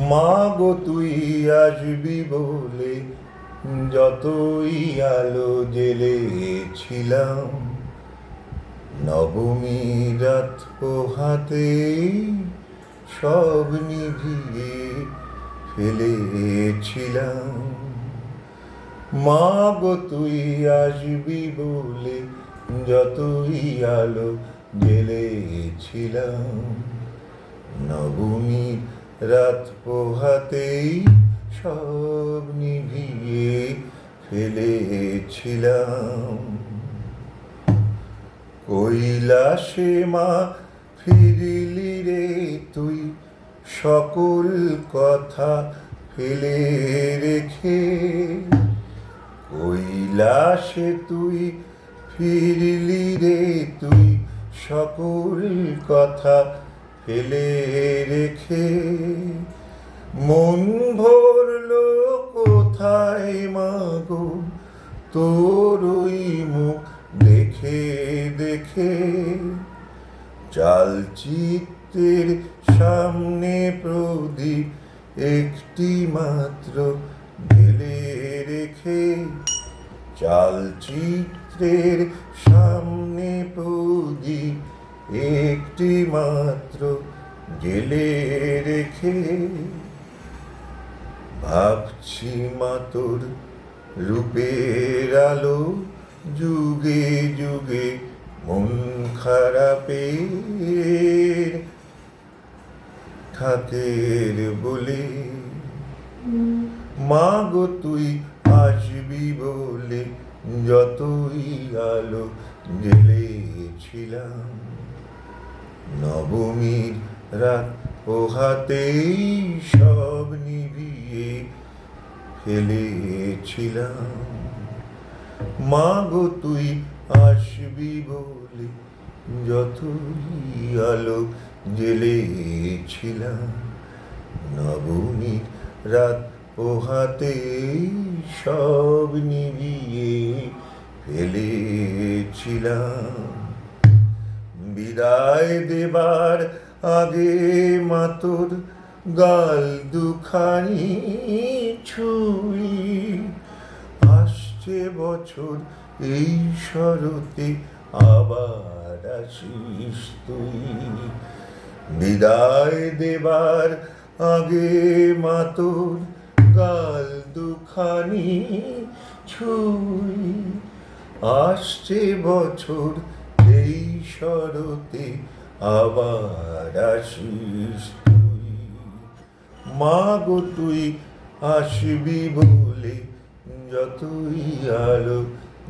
মা গো তুই আসবি বলে যতই আলো জ্বেলেছিলাম, নবমী রাত পোহাতে সব নিভিয়ে ফেলেছিলাম। মা গো তুই আসবি বলে যতই আলো জ্বেলেছিলাম, নবমীর রাত পোহাতেই সব নিভিয়ে ফেলেছিলাম। কৈলাসে মা ফিরলি রে তুই সকল কথা ফেলে রেখে, কৈলাসে তুই ফিরলি রে তুই সকল কথা ফেলে রেখে। মন ভরলো কোথায় মাগো তোর ওই মুখ দেখে দেখে, চালচিত্রের সামনে প্রদীপ একটি মাত্র ঢেলে রেখে, চালচিত্রের সামনে প্রদীপ একটি মাত্র জ্বেলে রেখে। ভাবছি মা তোর রূপের আলো যুগে যুগে মন খারাপের থাকের বলে। মা গো তুই আসবি বলে যতই আলো জ্বেলেছিলাম, নবমীর রাত পোহাতেই সব নিভিয়ে ফেলেছিলাম। মা গো তুই আসবি বলে যতই আলো জ্বেলেছিলাম, নবমীর রাত পোহাতেই সব নিভিয়ে ফেলেছিলাম। বিদায় দেবার আগে মা তোর গাল দুখানি ছুঁই, আসছে বছর এই শরতে আবার আসিস তুই। বিদায় দেবার আগে মা তোর গাল দুখানি ছুঁই, আসছে বছর এই শরতে আবার আসিস তুই। মা গো তুই আসবি বলে যতই আলো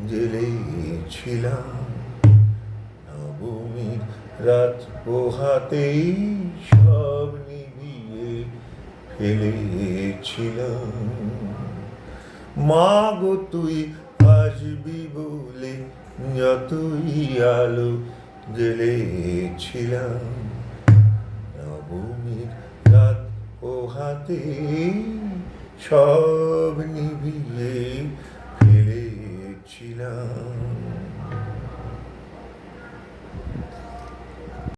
জ্বেলেছিলাম, নবমীর রাত পোহাতেই সব নিভিয়ে ফেলেছিলাম। মা গো তুই আসবি বলে যতই আলো জ্বেলেছিলাম, নবমীর রাত পোহাতেই সব নিভিয়ে ফেলেছিলাম।